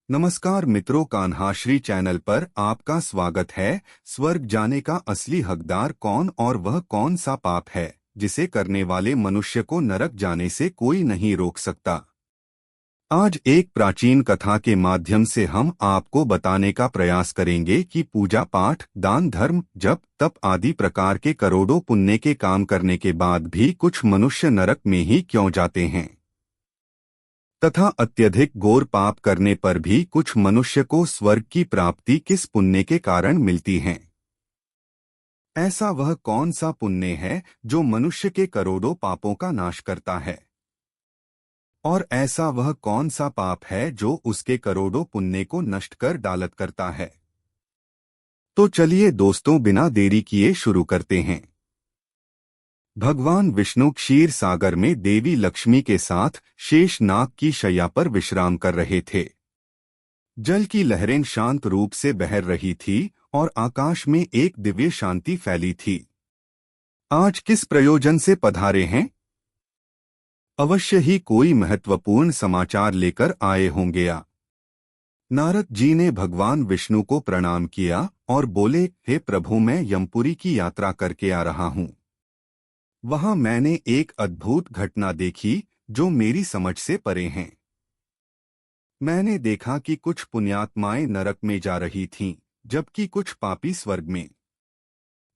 नमस्कार मित्रों, कान्हाश्री चैनल पर आपका स्वागत है। स्वर्ग जाने का असली हकदार कौन और वह कौन सा पाप है जिसे करने वाले मनुष्य को नरक जाने से कोई नहीं रोक सकता। आज एक प्राचीन कथा के माध्यम से हम आपको बताने का प्रयास करेंगे कि पूजा पाठ, दान धर्म, जप तप आदि प्रकार के करोड़ों पुण्य के काम करने के बाद भी कुछ मनुष्य नरक में ही क्यों जाते हैं, तथा अत्यधिक घोर पाप करने पर भी कुछ मनुष्य को स्वर्ग की प्राप्ति किस पुण्य के कारण मिलती है। ऐसा वह कौन सा पुण्य है जो मनुष्य के करोड़ों पापों का नाश करता है, और ऐसा वह कौन सा पाप है जो उसके करोड़ों पुण्य को नष्ट कर डालत करता है। तो चलिए दोस्तों, बिना देरी किए शुरू करते हैं। भगवान विष्णु क्षीर सागर में देवी लक्ष्मी के साथ शेषनाग की शैया पर विश्राम कर रहे थे। जल की लहरें शांत रूप से बह रही थी और आकाश में एक दिव्य शांति फैली थी। आज किस प्रयोजन से पधारे हैं? अवश्य ही कोई महत्वपूर्ण समाचार लेकर आए होंगे। नारद जी ने भगवान विष्णु को प्रणाम किया और बोले, हे प्रभु, मैं यमपुरी की यात्रा करके आ रहा हूँ। वहां मैंने एक अद्भुत घटना देखी जो मेरी समझ से परे हैं। मैंने देखा कि कुछ पुण्यात्माएं नरक में जा रही थीं, जबकि कुछ पापी स्वर्ग में।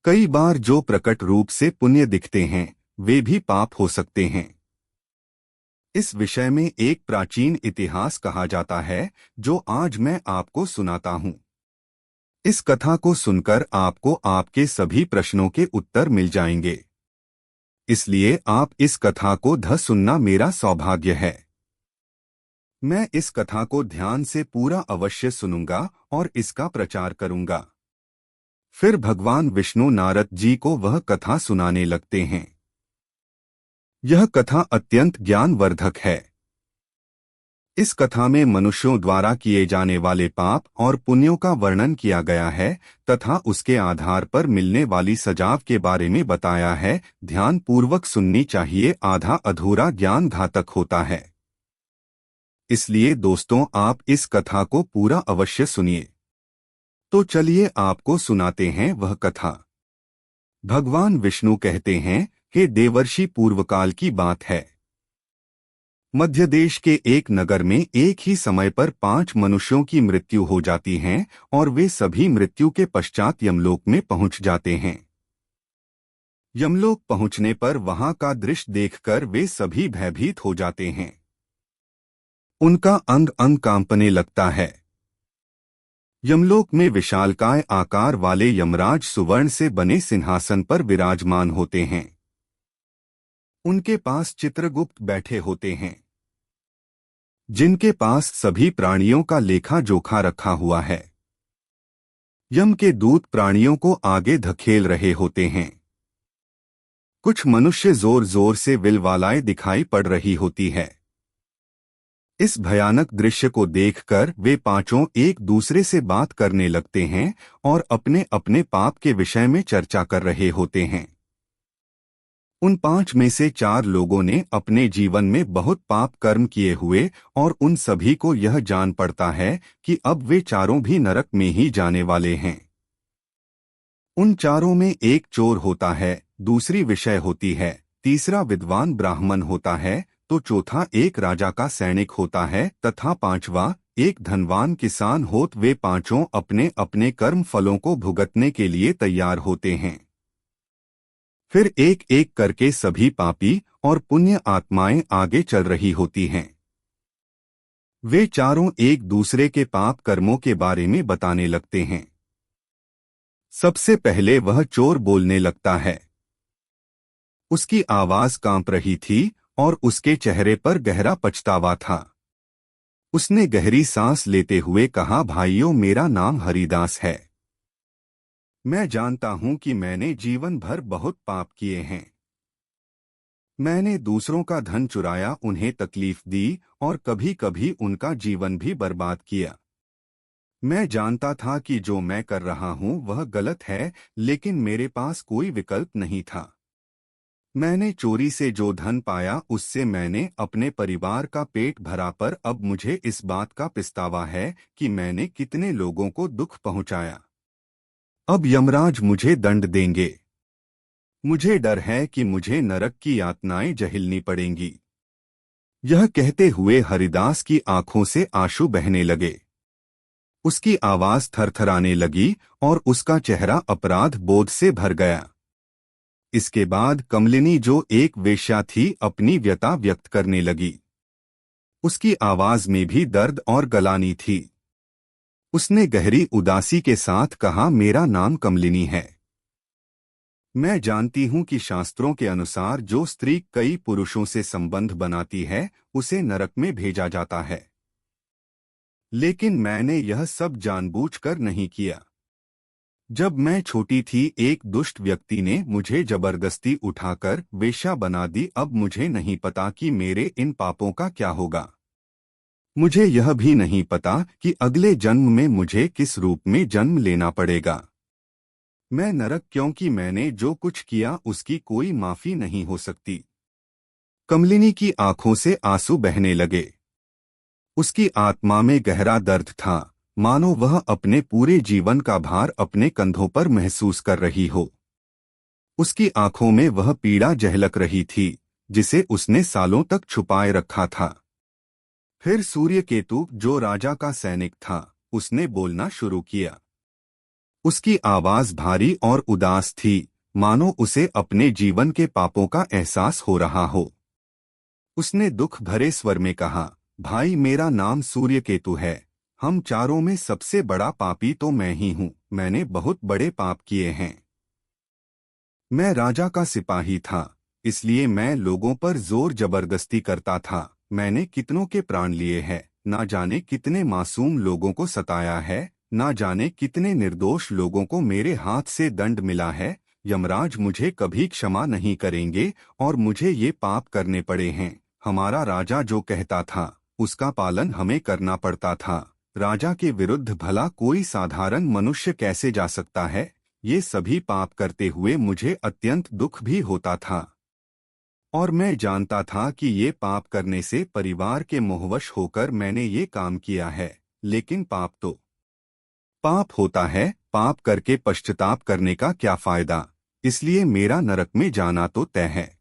कई बार जो प्रकट रूप से पुण्य दिखते हैं वे भी पाप हो सकते हैं। इस विषय में एक प्राचीन इतिहास कहा जाता है जो आज मैं आपको सुनाता हूँ। इस कथा को सुनकर आपको आपके सभी प्रश्नों के उत्तर मिल जाएंगे। इसलिए आप इस कथा को सुनना मेरा सौभाग्य है। मैं इस कथा को ध्यान से पूरा अवश्य सुनूंगा और इसका प्रचार करूंगा। फिर भगवान विष्णु नारद जी को वह कथा सुनाने लगते हैं। यह कथा अत्यंत ज्ञानवर्धक है। इस कथा में मनुष्यों द्वारा किए जाने वाले पाप और पुण्यों का वर्णन किया गया है तथा उसके आधार पर मिलने वाली सजाव के बारे में बताया है। ध्यान पूर्वक सुननी चाहिए, आधा अधूरा ज्ञान घातक होता है। इसलिए दोस्तों, आप इस कथा को पूरा अवश्य सुनिए। तो चलिए आपको सुनाते हैं वह कथा। भगवान विष्णु कहते हैं कि देवर्षि पूर्वकाल की बात है। मध्य देश के एक नगर में एक ही समय पर 5 मनुष्यों की मृत्यु हो जाती है और वे सभी मृत्यु के पश्चात यमलोक में पहुंच जाते हैं। यमलोक पहुंचने पर वहां का दृश्य देखकर वे सभी भयभीत हो जाते हैं। उनका अंग अंग कांपने लगता है। यमलोक में विशालकाय आकार वाले यमराज सुवर्ण से बने सिंहासन पर विराजमान होते हैं। उनके पास चित्रगुप्त बैठे होते हैं, जिनके पास सभी प्राणियों का लेखा जोखा रखा हुआ है। यम के दूत प्राणियों को आगे धकेल रहे होते हैं। कुछ मनुष्य जोर जोर से विलवालाएं दिखाई पड़ रही होती है। इस भयानक दृश्य को देखकर वे पांचों एक दूसरे से बात करने लगते हैं और अपने अपने पाप के विषय में चर्चा कर रहे होते हैं। उन 5 में से 4 लोगों ने अपने जीवन में बहुत पाप कर्म किए हुए और उन सभी को यह जान पड़ता है कि अब वे चारों भी नरक में ही जाने वाले हैं। उन चारों में एक चोर होता है, दूसरी विषय होती है, तीसरा विद्वान ब्राह्मण होता है, तो चौथा एक राजा का सैनिक होता है तथा 5वां एक धनवान किसान होत। वे पांचों अपने अपने कर्म फलों को भुगतने के लिए तैयार होते हैं। फिर एक एक करके सभी पापी और पुण्य आत्माएं आगे चल रही होती हैं। वे चारों एक दूसरे के पाप कर्मों के बारे में बताने लगते हैं। सबसे पहले वह चोर बोलने लगता है। उसकी आवाज कांप रही थी और उसके चेहरे पर गहरा पछतावा था। उसने गहरी सांस लेते हुए कहा, भाइयों, मेरा नाम हरिदास है। मैं जानता हूं कि मैंने जीवन भर बहुत पाप किए हैं। मैंने दूसरों का धन चुराया, उन्हें तकलीफ दी और कभी कभी उनका जीवन भी बर्बाद किया। मैं जानता था कि जो मैं कर रहा हूं वह गलत है, लेकिन मेरे पास कोई विकल्प नहीं था। मैंने चोरी से जो धन पाया उससे मैंने अपने परिवार का पेट भरा, पर अब मुझे इस बात का पछतावा है कि मैंने कितने लोगों को दुख पहुंचाया। अब यमराज मुझे दंड देंगे। मुझे डर है कि मुझे नरक की यातनाएं झेलनी पड़ेंगी। यह कहते हुए हरिदास की आंखों से आंसू बहने लगे। उसकी आवाज थरथराने लगी और उसका चेहरा अपराध बोध से भर गया। इसके बाद कमलिनी, जो एक वेश्या थी, अपनी व्यथा व्यक्त करने लगी। उसकी आवाज में भी दर्द और गलानी थी। उसने गहरी उदासी के साथ कहा, मेरा नाम कमलिनी है। मैं जानती हूं कि शास्त्रों के अनुसार जो स्त्री कई पुरुषों से संबंध बनाती है उसे नरक में भेजा जाता है, लेकिन मैंने यह सब जानबूझकर नहीं किया। जब मैं छोटी थी, एक दुष्ट व्यक्ति ने मुझे जबरदस्ती उठाकर वेश्या बना दी। अब मुझे नहीं पता कि मेरे इन पापों का क्या होगा। मुझे यह भी नहीं पता कि अगले जन्म में मुझे किस रूप में जन्म लेना पड़ेगा। मैं नरक, क्योंकि मैंने जो कुछ किया उसकी कोई माफी नहीं हो सकती। कमलिनी की आंखों से आंसू बहने लगे। उसकी आत्मा में गहरा दर्द था, मानो वह अपने पूरे जीवन का भार अपने कंधों पर महसूस कर रही हो। उसकी आंखों में वह पीड़ा झलक रही थी जिसे उसने सालों तक छुपाए रखा था। फिर सूर्यकेतु, जो राजा का सैनिक था, उसने बोलना शुरू किया। उसकी आवाज भारी और उदास थी, मानो उसे अपने जीवन के पापों का एहसास हो रहा हो। उसने दुख भरे स्वर में कहा, भाई, मेरा नाम सूर्यकेतु है। हम चारों में सबसे बड़ा पापी तो मैं ही हूँ। मैंने बहुत बड़े पाप किए हैं। मैं राजा का सिपाही था, इसलिए मैं लोगों पर जोर जबरदस्ती करता था। मैंने कितनों के प्राण लिए हैं, ना जाने कितने मासूम लोगों को सताया है, ना जाने कितने निर्दोष लोगों को मेरे हाथ से दंड मिला है। यमराज मुझे कभी क्षमा नहीं करेंगे और मुझे ये पाप करने पड़े हैं। हमारा राजा जो कहता था उसका पालन हमें करना पड़ता था। राजा के विरुद्ध भला कोई साधारण मनुष्य कैसे जा सकता है? ये सभी पाप करते हुए मुझे अत्यंत दुख भी होता था, और मैं जानता था कि ये पाप करने से परिवार के मोहवश होकर मैंने ये काम किया है। लेकिन पाप तो पाप होता है, पाप करके पश्चाताप करने का क्या फायदा? इसलिए मेरा नरक में जाना तो तय है।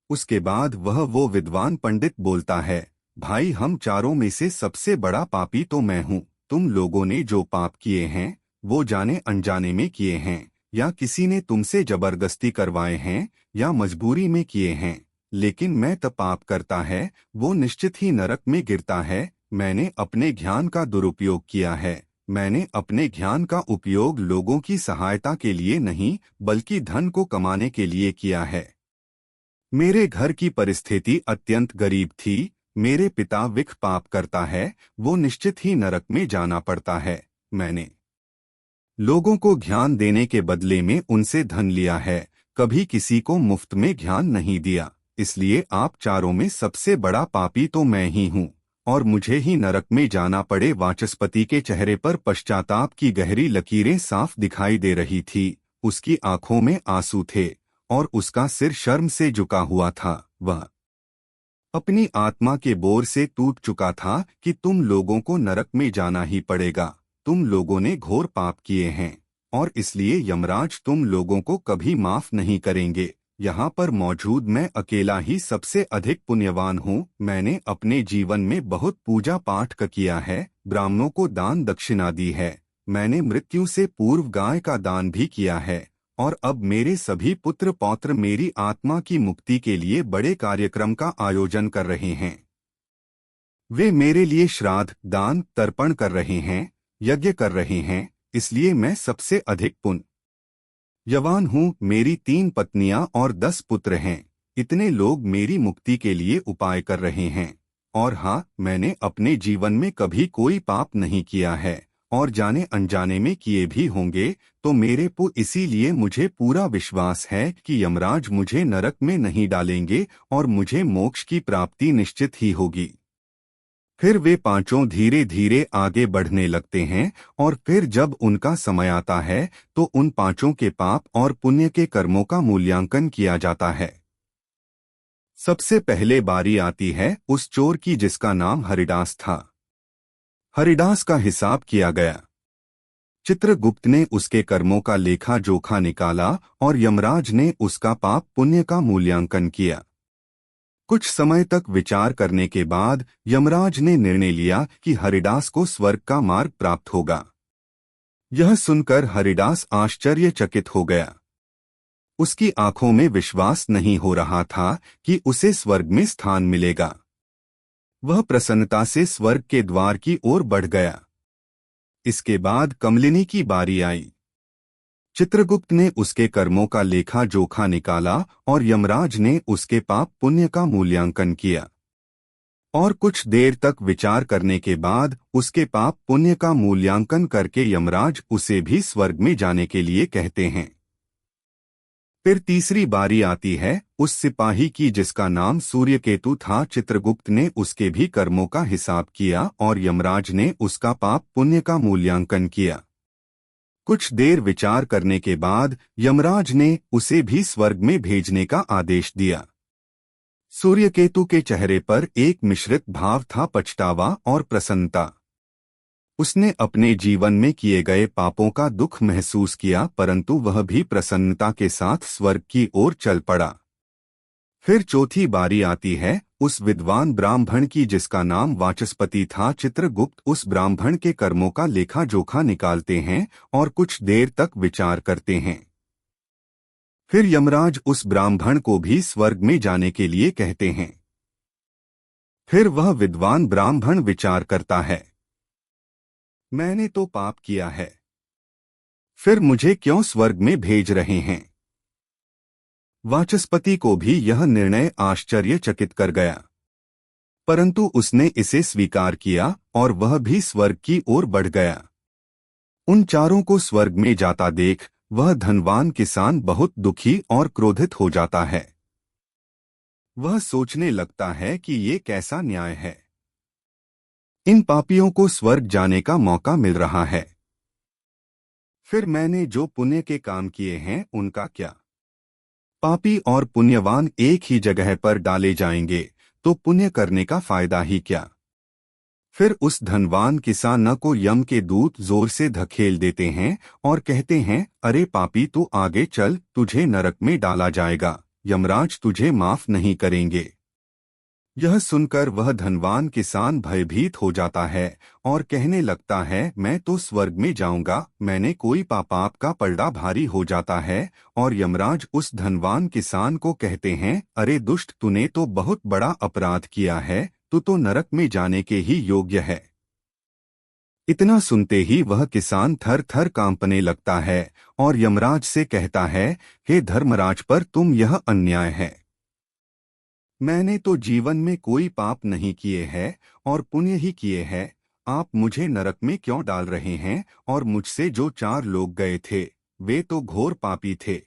उसके बाद वो विद्वान पंडित बोलता है, भाई, हम चारों में से सबसे बड़ा पापी तो मैं हूँ। तुम लोगों ने जो पाप किए हैं वो जाने अनजाने में किए हैं, या किसी ने तुमसे जबरदस्ती करवाए हैं, या मजबूरी में किए हैं। लेकिन मैं तब पाप करता है वो निश्चित ही नरक में गिरता है। मैंने अपने ज्ञान का दुरुपयोग किया है। मैंने अपने ज्ञान का उपयोग लोगों की सहायता के लिए नहीं, बल्कि धन को कमाने के लिए किया है। मेरे घर की परिस्थिति अत्यंत गरीब थी। मेरे पिता विख पाप करता है, वो निश्चित ही नरक में जाना पड़ता है। मैंने लोगों को ज्ञान देने के बदले में उनसे धन लिया है, कभी किसी को मुफ्त में ज्ञान नहीं दिया। इसलिए आप चारों में सबसे बड़ा पापी तो मैं ही हूँ, और मुझे ही नरक में जाना पड़े। वाचस्पति के चेहरे पर पश्चाताप की गहरी लकीरें साफ दिखाई दे रही थी। उसकी आंखों में आंसू थे और उसका सिर शर्म से झुका हुआ था। वह अपनी आत्मा के बोर से टूट चुका था कि तुम लोगों को नरक में जाना ही पड़ेगा। तुम लोगों ने घोर पाप किए हैं, और इसलिए यमराज तुम लोगों को कभी माफ नहीं करेंगे। यहाँ पर मौजूद मैं अकेला ही सबसे अधिक पुण्यवान हूँ। मैंने अपने जीवन में बहुत पूजा पाठ किया है, ब्राह्मणों को दान दक्षिणा दी है। मैंने मृत्यु से पूर्व गाय का दान भी किया है, और अब मेरे सभी पुत्र पौत्र मेरी आत्मा की मुक्ति के लिए बड़े कार्यक्रम का आयोजन कर रहे हैं। वे मेरे लिए श्राद्ध, दान, तर्पण कर रहे हैं, यज्ञ कर रहे हैं। इसलिए मैं सबसे अधिक पुण्यवान हूँ। मेरी 3 पत्नियां और 10 पुत्र हैं। इतने लोग मेरी मुक्ति के लिए उपाय कर रहे हैं। और हाँ, मैंने अपने जीवन में कभी कोई पाप नहीं किया है, और जाने अनजाने में किए भी होंगे तो मेरे इसीलिए मुझे पूरा विश्वास है कि यमराज मुझे नरक में नहीं डालेंगे और मुझे मोक्ष की प्राप्ति निश्चित ही होगी। फिर वे पांचों धीरे धीरे आगे बढ़ने लगते हैं और फिर जब उनका समय आता है तो उन पांचों के पाप और पुण्य के कर्मों का मूल्यांकन किया जाता है। सबसे पहले बारी आती है उस चोर की जिसका नाम हरिदास था। हरिदास का हिसाब किया गया। चित्रगुप्त ने उसके कर्मों का लेखा जोखा निकाला और यमराज ने उसका पाप पुण्य का मूल्यांकन किया। कुछ समय तक विचार करने के बाद यमराज ने निर्णय लिया कि हरिदास को स्वर्ग का मार्ग प्राप्त होगा। यह सुनकर हरिदास आश्चर्यचकित हो गया। उसकी आंखों में विश्वास नहीं हो रहा था कि उसे स्वर्ग में स्थान मिलेगा। वह प्रसन्नता से स्वर्ग के द्वार की ओर बढ़ गया। इसके बाद कमलिनी की बारी आई। चित्रगुप्त ने उसके कर्मों का लेखा जोखा निकाला और यमराज ने उसके पाप पुण्य का मूल्यांकन किया। और कुछ देर तक विचार करने के बाद उसके पाप पुण्य का मूल्यांकन करके यमराज उसे भी स्वर्ग में जाने के लिए कहते हैं। फिर तीसरी बारी आती है उस सिपाही की जिसका नाम सूर्यकेतु था। चित्रगुप्त ने उसके भी कर्मों का हिसाब किया और यमराज ने उसका पाप पुण्य का मूल्यांकन किया। कुछ देर विचार करने के बाद यमराज ने उसे भी स्वर्ग में भेजने का आदेश दिया। सूर्यकेतु के चेहरे पर एक मिश्रित भाव था, पछतावा और प्रसन्नता। उसने अपने जीवन में किए गए पापों का दुख महसूस किया, परंतु वह भी प्रसन्नता के साथ स्वर्ग की ओर चल पड़ा। फिर चौथी बारी आती है उस विद्वान ब्राह्मण की जिसका नाम वाचस्पति था। चित्रगुप्त उस ब्राह्मण के कर्मों का लेखा जोखा निकालते हैं और कुछ देर तक विचार करते हैं। फिर यमराज उस ब्राह्मण को भी स्वर्ग में जाने के लिए कहते हैं। फिर वह विद्वान ब्राह्मण विचार करता है, मैंने तो पाप किया है, फिर मुझे क्यों स्वर्ग में भेज रहे हैं। वाचस्पति को भी यह निर्णय आश्चर्यचकित कर गया, परंतु उसने इसे स्वीकार किया और वह भी स्वर्ग की ओर बढ़ गया। उन चारों को स्वर्ग में जाता देख वह धनवान किसान बहुत दुखी और क्रोधित हो जाता है। वह सोचने लगता है कि ये कैसा न्याय है। इन पापियों को स्वर्ग जाने का मौका मिल रहा है, फिर मैंने जो पुण्य के काम किए हैं उनका क्या। पापी और पुण्यवान एक ही जगह पर डाले जाएंगे तो पुण्य करने का फायदा ही क्या। फिर उस धनवान किसान को यम के दूत जोर से धकेल देते हैं और कहते हैं, अरे पापी तू आगे चल, तुझे नरक में डाला जाएगा, यमराज तुझे माफ नहीं करेंगे। यह सुनकर वह धनवान किसान भयभीत हो जाता है और कहने लगता है, मैं तो स्वर्ग में जाऊंगा, मैंने कोई पाप का पलड़ा भारी हो जाता है। और यमराज उस धनवान किसान को कहते हैं, अरे दुष्ट, तूने तो बहुत बड़ा अपराध किया है, तू तो नरक में जाने के ही योग्य है। इतना सुनते ही वह किसान थर थर कांपने लगता है और यमराज से कहता है, हे धर्मराज, पर तुम यह अन्याय है। मैंने तो जीवन में कोई पाप नहीं किए हैं और पुण्य ही किए हैं, आप मुझे नरक में क्यों डाल रहे हैं। और मुझसे जो 4 लोग गए थे वे तो घोर पापी थे,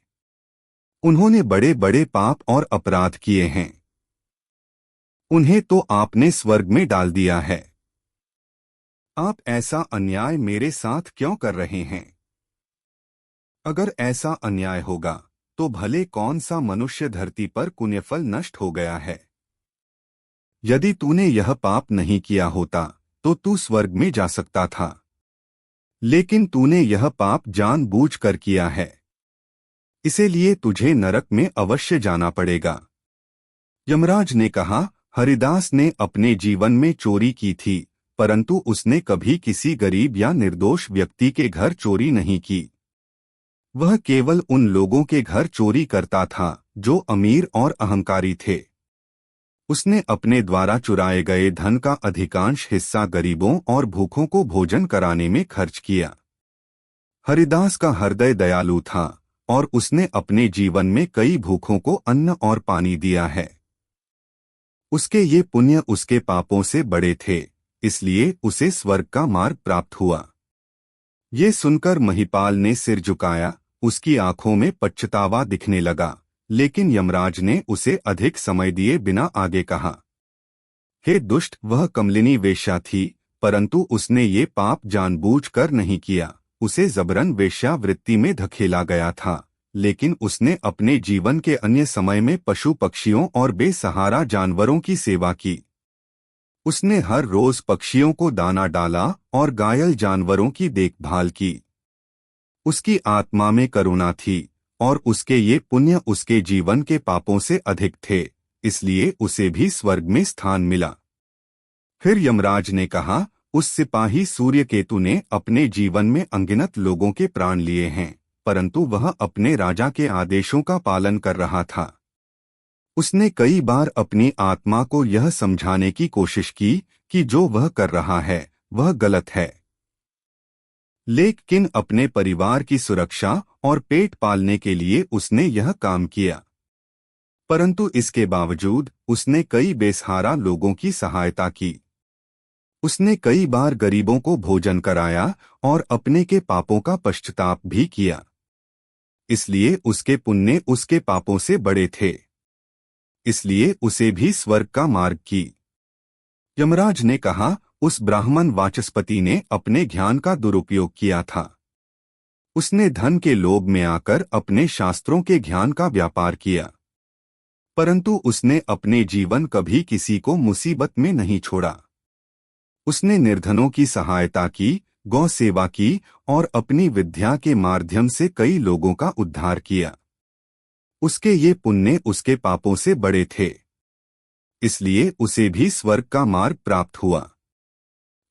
उन्होंने बड़े बड़े पाप और अपराध किए हैं, उन्हें तो आपने स्वर्ग में डाल दिया है। आप ऐसा अन्याय मेरे साथ क्यों कर रहे हैं। अगर ऐसा अन्याय होगा तो भले कौन सा मनुष्य धरती पर पुण्यफल नष्ट हो गया है। यदि तूने यह पाप नहीं किया होता तो तू स्वर्ग में जा सकता था, लेकिन तूने यह पाप जानबूझकर किया है, इसीलिए तुझे नरक में अवश्य जाना पड़ेगा। यमराज ने कहा, हरिदास ने अपने जीवन में चोरी की थी, परंतु उसने कभी किसी गरीब या निर्दोष व्यक्ति के घर चोरी नहीं की। वह केवल उन लोगों के घर चोरी करता था जो अमीर और अहंकारी थे। उसने अपने द्वारा चुराए गए धन का अधिकांश हिस्सा गरीबों और भूखों को भोजन कराने में खर्च किया। हरिदास का हृदय दयालु था और उसने अपने जीवन में कई भूखों को अन्न और पानी दिया है। उसके ये पुण्य उसके पापों से बड़े थे, इसलिए उसे स्वर्ग का मार्ग प्राप्त हुआ। ये सुनकर महिपाल ने सिर झुकाया, उसकी आंखों में पछतावा दिखने लगा, लेकिन यमराज ने उसे अधिक समय दिए बिना आगे कहा, हे दुष्ट, वह कमलिनी वेश्या थी, परंतु उसने ये पाप जानबूझकर नहीं किया। उसे जबरन वेश्यावृत्ति में धकेला गया था, लेकिन उसने अपने जीवन के अन्य समय में पशु पक्षियों और बेसहारा जानवरों की सेवा की। उसने हर रोज पक्षियों को दाना डाला और घायल जानवरों की देखभाल की। उसकी आत्मा में करुणा थी और उसके ये पुण्य उसके जीवन के पापों से अधिक थे, इसलिए उसे भी स्वर्ग में स्थान मिला। फिर यमराज ने कहा, उस सिपाही सूर्यकेतु ने अपने जीवन में अनगिनत लोगों के प्राण लिए हैं, परंतु वह अपने राजा के आदेशों का पालन कर रहा था। उसने कई बार अपनी आत्मा को यह समझाने की कोशिश की कि जो वह कर रहा है वह गलत है, लेकिन अपने परिवार की सुरक्षा और पेट पालने के लिए उसने यह काम किया। परंतु इसके बावजूद उसने कई बेसहारा लोगों की सहायता की। उसने कई बार गरीबों को भोजन कराया और अपने के पापों का पश्चाताप भी किया, इसलिए उसके पुण्य उसके पापों से बड़े थे, इसलिए उसे भी स्वर्ग का मार्ग की। यमराज ने कहा, उस ब्राह्मण वाचस्पति ने अपने ज्ञान का दुरुपयोग किया था। उसने धन के लोभ में आकर अपने शास्त्रों के ज्ञान का व्यापार किया, परंतु उसने अपने जीवन कभी किसी को मुसीबत में नहीं छोड़ा। उसने निर्धनों की सहायता की, गौ सेवा की और अपनी विद्या के माध्यम से कई लोगों का उद्धार किया। उसके ये पुण्य उसके पापों से बड़े थे, इसलिए उसे भी स्वर्ग का मार्ग प्राप्त हुआ।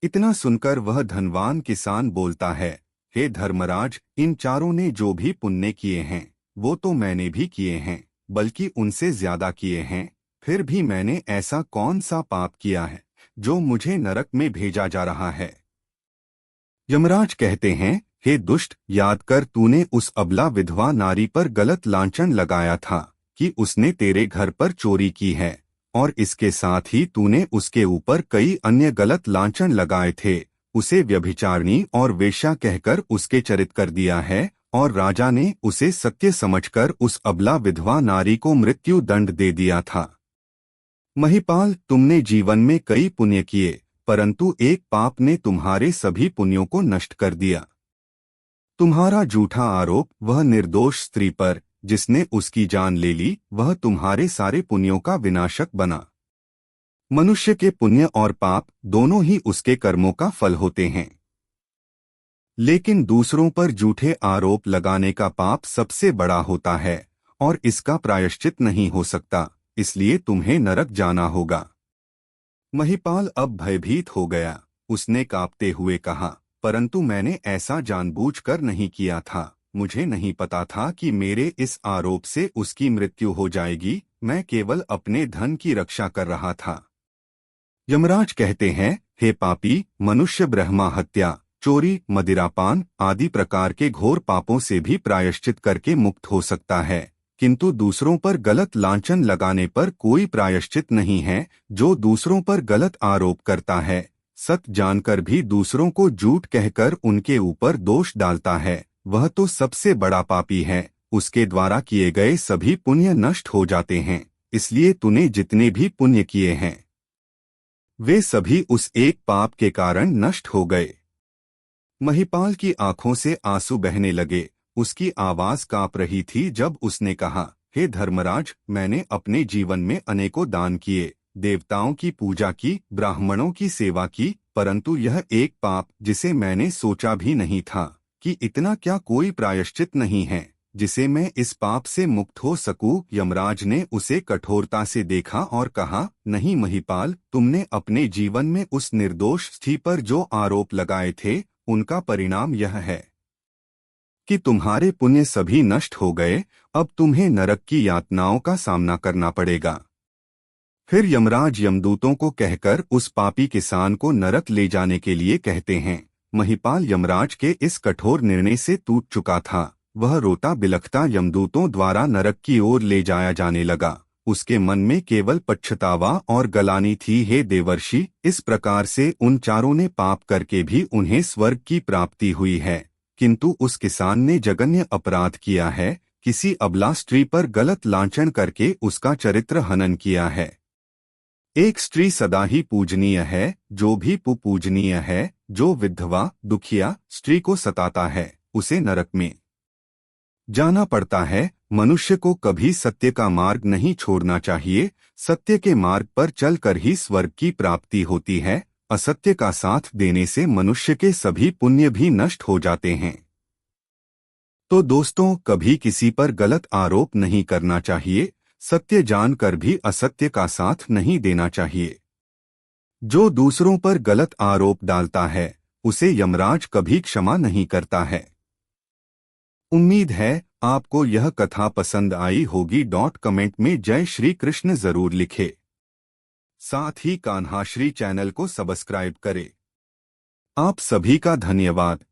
इतना सुनकर वह धनवान किसान बोलता है, हे धर्मराज, इन चारों ने जो भी पुण्य किए हैं वो तो मैंने भी किए हैं, बल्कि उनसे ज्यादा किए हैं। फिर भी मैंने ऐसा कौन सा पाप किया है जो मुझे नरक में भेजा जा रहा है? यमराज कहते हैं, हे दुष्ट, याद कर तूने उस अबला विधवा नारी पर गलत लांछन लगाया था कि उसने तेरे घर पर चोरी की है, और इसके साथ ही तूने उसके ऊपर कई अन्य गलत लांछन लगाए थे। उसे व्यभिचारिणी और वेश्या कहकर उसके चरित कर दिया है, और राजा ने उसे सत्य समझकर उस अबला विधवा नारी को मृत्यु दंड दे दिया था। महिपाल, तुमने जीवन में कई पुण्य किए, परंतु एक पाप ने तुम्हारे सभी पुण्यों को नष्ट कर दिया। तुम्हारा झूठा आरोप वह निर्दोष स्त्री पर जिसने उसकी जान ले ली, वह तुम्हारे सारे पुण्यों का विनाशक बना। मनुष्य के पुण्य और पाप दोनों ही उसके कर्मों का फल होते हैं, लेकिन दूसरों पर झूठे आरोप लगाने का पाप सबसे बड़ा होता है और इसका प्रायश्चित नहीं हो सकता, इसलिए तुम्हें नरक जाना होगा। महिपाल अब भयभीत हो गया। उसने कांपते हुए कहा, परंतु मैंने ऐसा जानबूझकर नहीं किया था। मुझे नहीं पता था कि मेरे इस आरोप से उसकी मृत्यु हो जाएगी। मैं केवल अपने धन की रक्षा कर रहा था। यमराज कहते हैं, हे पापी मनुष्य, ब्रह्मा हत्या, चोरी, मदिरापान आदि प्रकार के घोर पापों से भी प्रायश्चित करके मुक्त हो सकता है, किंतु दूसरों पर गलत लांछन लगाने पर कोई प्रायश्चित नहीं है। जो दूसरों पर गलत आरोप करता है, सत्य जानकर भी दूसरों को झूठ कहकर उनके ऊपर दोष डालता है, वह तो सबसे बड़ा पापी है। उसके द्वारा किए गए सभी पुण्य नष्ट हो जाते हैं, इसलिए तूने जितने भी पुण्य किए हैं वे सभी उस एक पाप के कारण नष्ट हो गए। महिपाल की आंखों से आंसू बहने लगे। उसकी आवाज कांप रही थी जब उसने कहा, हे धर्मराज, मैंने अपने जीवन में अनेकों दान किए, देवताओं की पूजा की, ब्राह्मणों की सेवा की, परंतु यह एक पाप जिसे मैंने सोचा भी नहीं था कि इतना क्या कोई प्रायश्चित नहीं है जिसे मैं इस पाप से मुक्त हो सकूं। यमराज ने उसे कठोरता से देखा और कहा, नहीं महिपाल, तुमने अपने जीवन में उस निर्दोष स्त्री पर जो आरोप लगाए थे उनका परिणाम यह है कि तुम्हारे पुण्य सभी नष्ट हो गए। अब तुम्हें नरक की यातनाओं का सामना करना पड़ेगा। फिर यमराज यमदूतों को कहकर उस पापी किसान को नरक ले जाने के लिए कहते हैं। महिपाल यमराज के इस कठोर निर्णय से टूट चुका था। वह रोता बिलखता यमदूतों द्वारा नरक की ओर ले जाया जाने लगा। उसके मन में केवल पश्चातावा और गलानी थी। हे देवर्षि, इस प्रकार से उन चारों ने पाप करके भी उन्हें स्वर्ग की प्राप्ति हुई है, किंतु उस किसान ने जघन्य अपराध किया है। किसी अबला स्त्री पर गलत लांछन करके उसका चरित्र हनन किया है। एक स्त्री सदा ही पूजनीय है, जो भी पूजनीय है। जो विधवा दुखिया स्त्री को सताता है, उसे नरक में जाना पड़ता है। मनुष्य को कभी सत्य का मार्ग नहीं छोड़ना चाहिए। सत्य के मार्ग पर चलकर ही स्वर्ग की प्राप्ति होती है। असत्य का साथ देने से मनुष्य के सभी पुण्य भी नष्ट हो जाते हैं। तो दोस्तों, कभी किसी पर गलत आरोप नहीं करना चाहिए। सत्य जानकर भी असत्य का साथ नहीं देना चाहिए। जो दूसरों पर गलत आरोप डालता है, उसे यमराज कभी क्षमा नहीं करता है। उम्मीद है आपको यह कथा पसंद आई होगी। कमेंट में जय श्री कृष्ण जरूर लिखे। साथ ही कान्हाश्री चैनल को सब्सक्राइब करें। आप सभी का धन्यवाद।